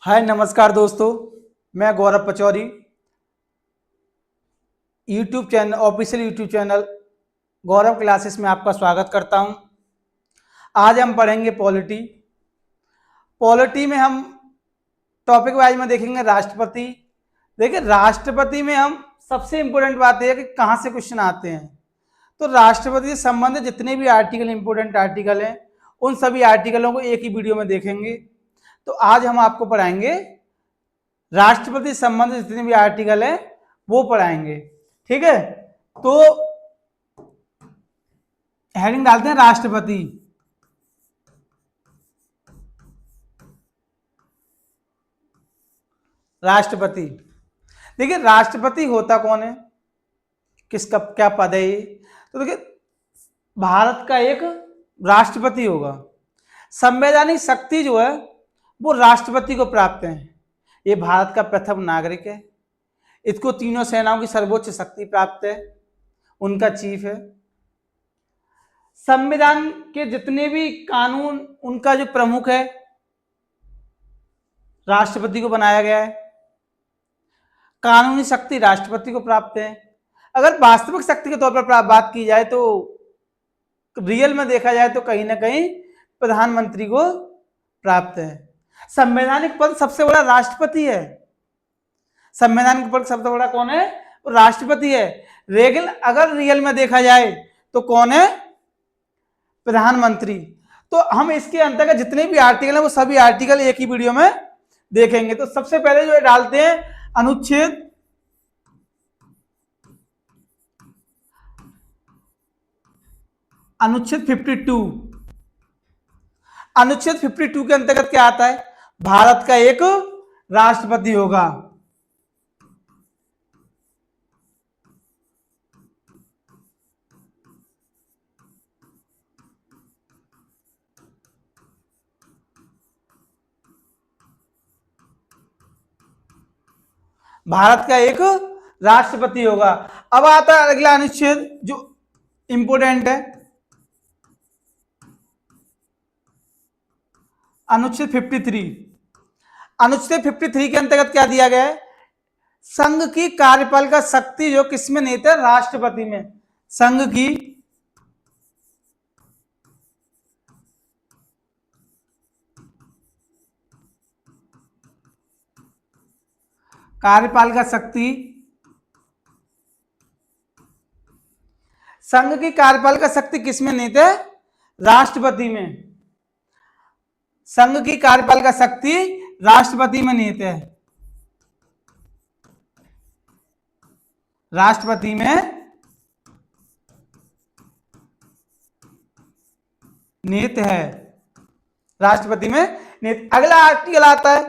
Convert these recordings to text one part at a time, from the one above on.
हाय नमस्कार दोस्तों, मैं Gaurav Pachauri YouTube channel official YouTube channel Gaurav classes में आपका स्वागत करता हूं। आज हम पढ़ेंगे पॉलिटी। पॉलिटी में हम टॉपिक वाइज में देखेंगे राष्ट्रपति। देखिए, राष्ट्रपति में हम सबसे इंपॉर्टेंट बात यह है कि कहाँ से क्वेश्चन आते हैं। तो राष्ट्रपति से संबंधित जितने भी आर्टिकल इंपॉर्टेंट आर्टिकल हैं उन सभी आर्टिकलों को एक ही वीडियो में देखेंगे। तो आज हम आपको पढ़ाएंगे राष्ट्रपति से संबंधित जितने भी आर्टिकल हैं वो पढ़ाएंगे। ठीक है, तो हेडिंग डालते हैं राष्ट्रपति। राष्ट्रपति, देखिए राष्ट्रपति होता कौन है, किसका क्या पद है ये। तो देखिए, भारत का एक राष्ट्रपति होगा। संवैधानिक शक्ति जो है वो राष्ट्रपति को प्राप्त है। ये भारत का प्रथम नागरिक है। इसको तीनों सेनाओं की सर्वोच्च शक्ति प्राप्त है, उनका चीफ है। संविधान के जितने भी कानून उनका जो प्रमुख है राष्ट्रपति को बनाया गया है। कानूनी शक्ति राष्ट्रपति को प्राप्त है। अगर वास्तविक शक्ति के तौर पर बात की जाए तो रियल में देखा जाए तो कहीं ना कहीं प्रधानमंत्री को प्राप्त है। संवैधानिक पद सबसे बड़ा राष्ट्रपति है। संवैधानिक पद सबसे बड़ा कौन है? राष्ट्रपति है। लेकिन अगर रियल में देखा जाए तो कौन है? प्रधानमंत्री। तो हम इसके अंतर्गत जितने भी आर्टिकल हैं वो सभी आर्टिकल एक ही वीडियो में देखेंगे। तो सबसे पहले जो डालते हैं अनुच्छेद अनुच्छेद 52। अनुच्छेद 52 के अंतर्गत क्या आता है? भारत का एक राष्ट्रपति होगा। भारत का एक राष्ट्रपति होगा। अब आता है अगला अनुच्छेद जो इंपोर्टेंट है, अनुच्छेद 53। अनुच्छेद 53 के अंतर्गत क्या दिया गया है? संघ की कार्यपालिका शक्ति जो किसमें निहित है? राष्ट्रपति में। संघ की कार्यपालिका शक्ति, संघ की कार्यपालिका शक्ति किसमें निहित है? राष्ट्रपति में। संघ की कार्यपालिका शक्ति राष्ट्रपति में निहित है। राष्ट्रपति में निहित है। राष्ट्रपति में निहित। अगला आर्टिकल आता है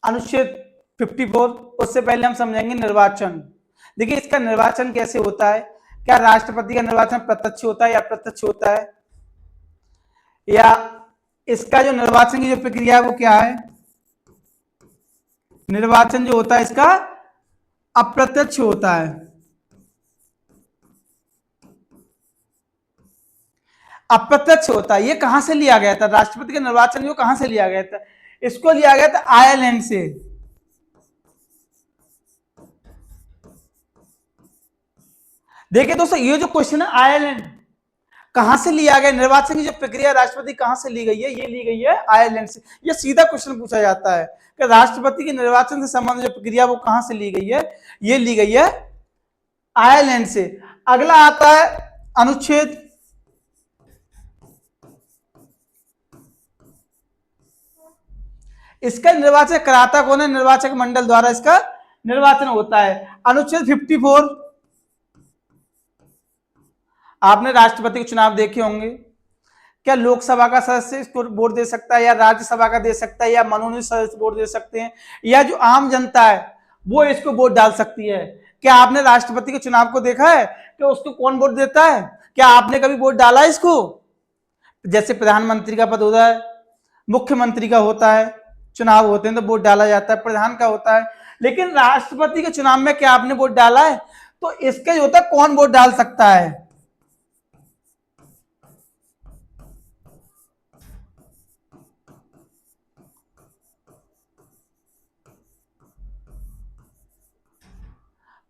अनुच्छेद 54। उससे पहले हम समझेंगे निर्वाचन। देखिए, इसका निर्वाचन कैसे होता है? क्या राष्ट्रपति का निर्वाचन प्रत्यक्ष होता है या अप्रत्यक्ष होता है, या इसका जो निर्वाचन की जो प्रक्रिया है वो क्या है? निर्वाचन जो होता है इसका अप्रत्यक्ष होता है। अप्रत्यक्ष होता है। ये कहां से लिया गया था? राष्ट्रपति का निर्वाचन जो कहां से लिया गया था? इसको लिया गया था आयरलैंड से। देखिए दोस्तों, ये जो क्वेश्चन है आयरलैंड कहां से लिया गया, निर्वाचन की जो प्रक्रिया राष्ट्रपति कहां से ली गई है, ये ली गई है आयरलैंड से। ये सीधा क्वेश्चन पूछा जाता है कि राष्ट्रपति के निर्वाचन से संबंधित जो प्रक्रिया वो कहां से ली गई है, ये ली गई है आयरलैंड से। अगला आता है अनुच्छेद इसका निर्वाचन कराता कौन है? निर्वाचक मंडल द्वारा इसका निर्वाचन होता है। अनुच्छेद 54। आपने राष्ट्रपति के चुनाव देखे होंगे। क्या लोकसभा का सदस्य इसको वोट दे सकता है, या राज्यसभा का दे सकता है, या मनोनीत सदस्य वोट दे सकते हैं, या जो आम जनता है वो इसको वोट डाल सकती है? क्या आपने राष्ट्रपति के चुनाव को देखा है कि उसको कौन वोट देता है? क्या आपने कभी वोट डाला है इसको? जैसे प्रधानमंत्री का पद होता है, मुख्यमंत्री का होता है, चुनाव होते हैं तो वोट डाला जाता है, प्रधान का होता है, लेकिन राष्ट्रपति के चुनाव में क्या आपने वोट डाला है? तो इसका जो होता है कौन वोट डाल सकता है?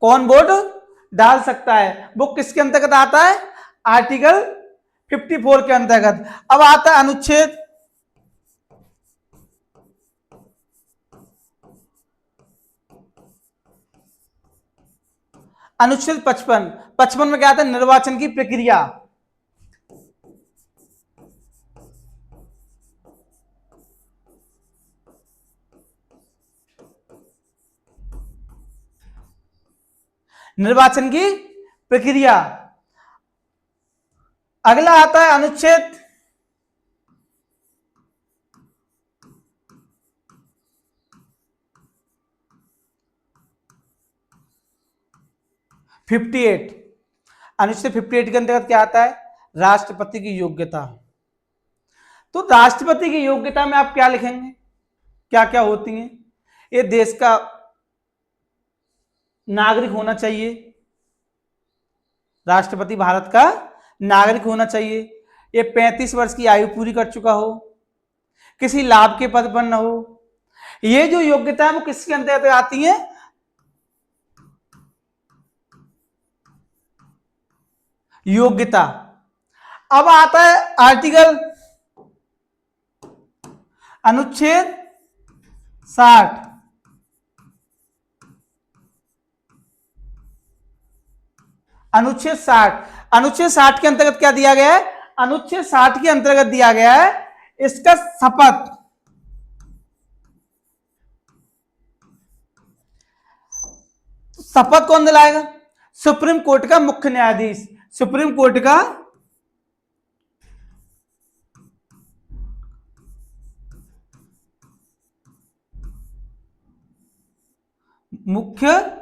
कौन वोट डाल सकता है, वो किसके अंतर्गत आता है, आर्टिकल 54 के अंतर्गत। अब आता है अनुच्छेद 55। 55 में क्या आता है, निर्वाचन की प्रक्रिया। निर्वाचन की प्रक्रिया। अगला आता है अनुच्छेद 58। अनुच्छेद 58 के अंतर्गत क्या आता है, राष्ट्रपति की योग्यता। तो राष्ट्रपति की योग्यता में आप क्या लिखेंगे, क्या क्या होती हैं, ये देश का नागरिक होना चाहिए, राष्ट्रपति भारत का नागरिक होना चाहिए, ये 35 वर्ष की आयु पूरी कर चुका हो, किसी लाभ के पद पर न हो। ये जो योग्यता है वो किसके अंतर्गत आती है, योग्यता। अब आता है आर्टिकल अनुच्छेद 60। अनुच्छेद 60, अनुच्छेद 60 के अंतर्गत क्या दिया गया है, अनुच्छेद 60 के अंतर्गत दिया गया है इसका शपथ, शपथ कौन दिलाएगा, सुप्रीम कोर्ट का मुख्य न्यायाधीश। सुप्रीम कोर्ट का मुख्य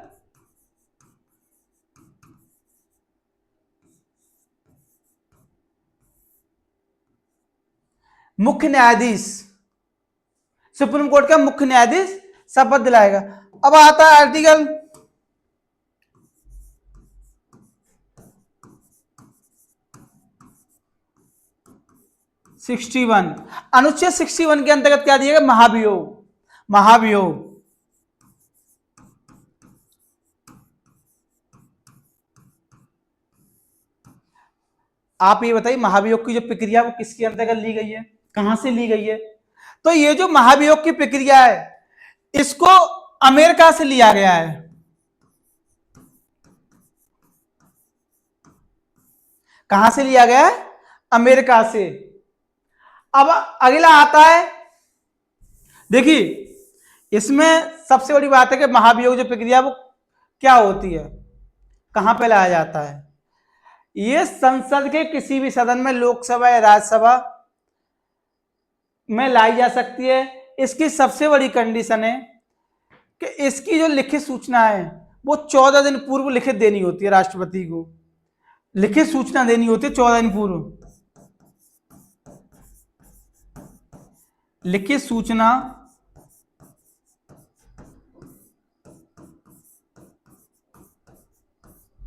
मुख्य न्यायाधीश, सुप्रीम कोर्ट का मुख्य न्यायाधीश शपथ दिलाएगा। अब आता है आर्टिकल 61। अनुच्छेद 61 के अंतर्गत क्या दिया गया, महाभियोग। महाभियोग, आप ये बताइए महाभियोग की जो प्रक्रिया वो किसके अंतर्गत ली गई है, कहां से ली गई है। तो ये जो महाभियोग की प्रक्रिया है इसको अमेरिका से लिया गया है। कहां से लिया गया है, अमेरिका से। अब अगला आता है, देखिए इसमें सबसे बड़ी बात है कि महाभियोग जो प्रक्रिया वो क्या होती है, कहां पे लाया जाता है। ये संसद के किसी भी सदन में, लोकसभा या राज्यसभा में लाई जा सकती है। इसकी सबसे बड़ी कंडीशन है कि इसकी जो लिखित सूचना है वो 14 दिन पूर्व लिखित देनी होती है, राष्ट्रपति को लिखित सूचना देनी होती है 14 दिन पूर्व। लिखित सूचना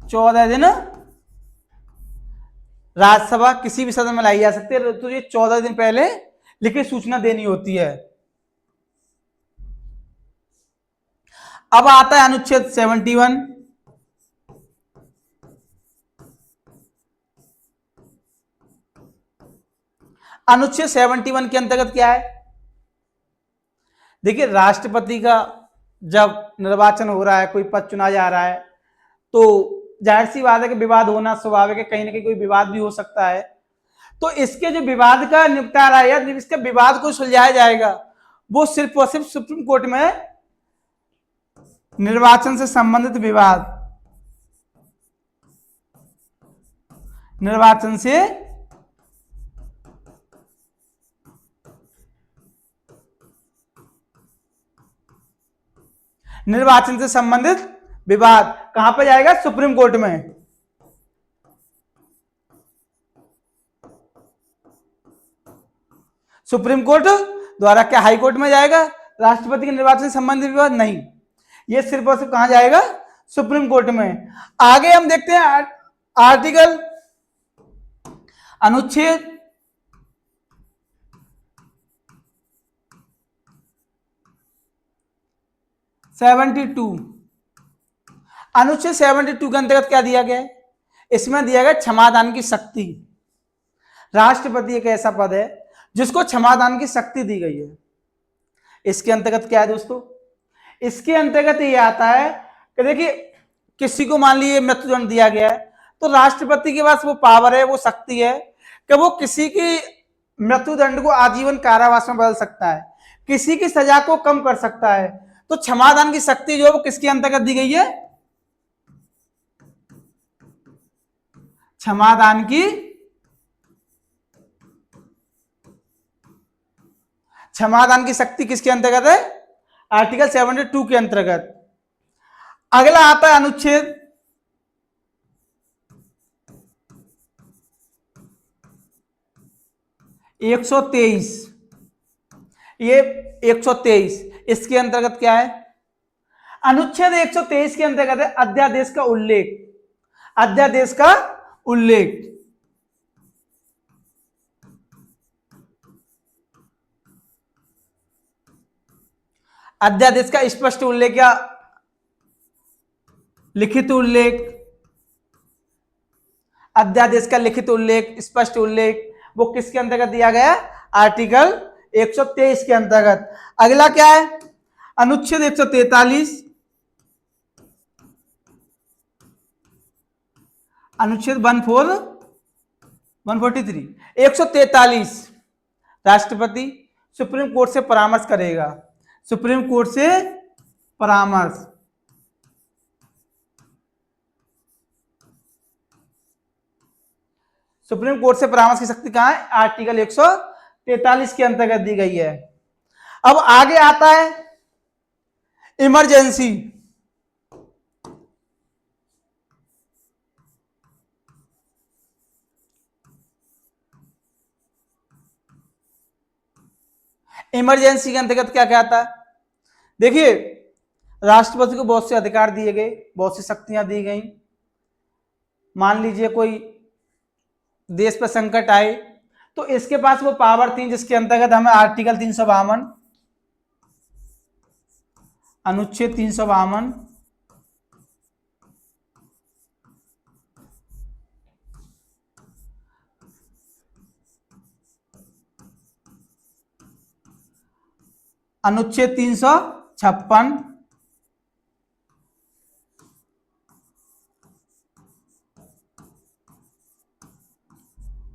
14 दिन राज्यसभा किसी भी सदन में लाई जा सकती है, तो ये 14 दिन पहले लिखित सूचना देनी होती है। अब आता है अनुच्छेद 71। अनुच्छेद 71 के अंतर्गत क्या है, देखिए राष्ट्रपति का जब निर्वाचन हो रहा है, कोई पद चुना जा रहा है, तो जाहिर सी बात है कि विवाद होना स्वाभाविक है, कहीं ना कहीं कोई विवाद भी हो सकता है। तो इसके जो विवाद का निपटारा है या इसके विवाद को सुलझाया जाएगा वो सिर्फ और सिर्फ सुप्रीम कोर्ट में निर्वाचन से संबंधित विवाद, निर्वाचन से संबंधित विवाद कहां पर जाएगा, सुप्रीम कोर्ट में। सुप्रीम कोर्ट द्वारा, क्या हाई कोर्ट में जाएगा राष्ट्रपति के निर्वाचन से संबंधित विवाद, नहीं, ये सिर्फ और सिर्फ कहां जाएगा, सुप्रीम कोर्ट में। आगे हम देखते हैं आर्टिकल अनुच्छेद 72। अनुच्छेद 72 के अंतर्गत क्या दिया गया है? इसमें दिया गया क्षमादान की शक्ति। राष्ट्रपति एक ऐसा पद है जिसको क्षमादान की शक्ति दी गई है। इसके अंतर्गत क्या है दोस्तों? इसके अंतर्गत ये आता है कि देखिए किसी को मान लीजिए मृत्युदंड दिया गया है तो राष्ट्रपति के पास वो पावर है, वो शक्ति है कि वो किसी की मृत्युदंड को आजीवन कारावास में बदल सकता है, किसी की सजा को कम कर सकता है। तो क्षमादान की शक्ति जो है वो किसके अंतर्गत दी गई है? क्षमादान की शक्ति किसके अंतर्गत है? आर्टिकल 72 के अंतर्गत। अगला आता है अनुच्छेद 123। ये 123 इसके अंतर्गत क्या है? अनुच्छेद 123 के अंतर्गत है अध्यादेश का उल्लेख। अध्यादेश का उल्लेख। अध्यादेश का स्पष्ट उल्लेख या लिखित उल्लेख। अध्यादेश का लिखित उल्लेख, स्पष्ट उल्लेख वो किसके अंतर्गत दिया गया? आर्टिकल 123 के अंतर्गत। अगला क्या है? अनुच्छेद 143। अनुच्छेद 143 143 राष्ट्रपति सुप्रीम कोर्ट से परामर्श करेगा। सुप्रीम कोर्ट से परामर्श। सुप्रीम कोर्ट से परामर्श की शक्ति कहां है? आर्टिकल 143 के अंतर्गत दी गई है। अब आगे आता है इमरजेंसी। इमरजेंसी के अंतर्गत क्या क्या आता है? देखिए राष्ट्रपति को बहुत से अधिकार दिए गए, बहुत सी शक्तियां दी गई। मान लीजिए कोई देश पर संकट आए तो इसके पास वो पावर थी जिसके अंतर्गत हमें आर्टिकल 352 अनुच्छेद 352 अनुच्छेद 356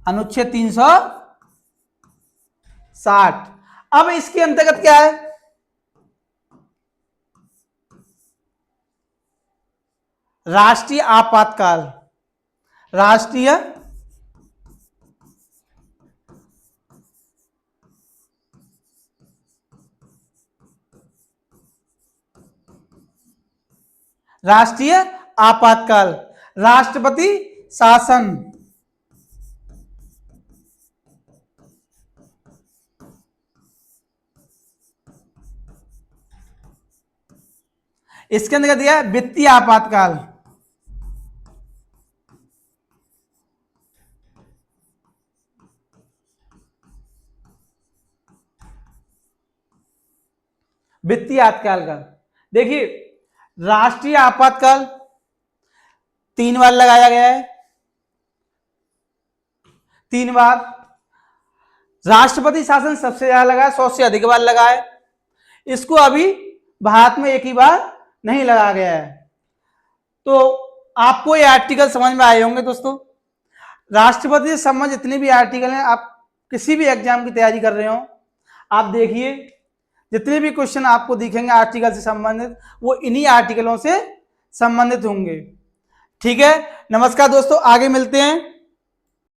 अनुच्छेद 360। अब इसके अंतर्गत क्या है? राष्ट्रीय आपातकाल। राष्ट्रीय आपातकाल। राष्ट्रपति शासन। इसके अंदर दिया है वित्तीय आपातकाल। वित्तीय आपातकाल का देखिए राष्ट्रीय आपातकाल 3 बार लगाया गया है। 3 बार। राष्ट्रपति शासन सबसे ज्यादा लगा है, 100 से अधिक बार लगा है। इसको अभी भारत में एक ही बार नहीं लगाया गया है। तो आपको ये आर्टिकल समझ में आए होंगे दोस्तों। राष्ट्रपति से संबंधित जितने भी आर्टिकल हैं, आप किसी भी एग्जाम की तैयारी कर रहे हो आप देखिए जितने भी क्वेश्चन आपको दिखेंगे आर्टिकल से संबंधित वो इन्हीं आर्टिकलों से संबंधित होंगे। ठीक है, नमस्कार दोस्तों, आगे मिलते हैं।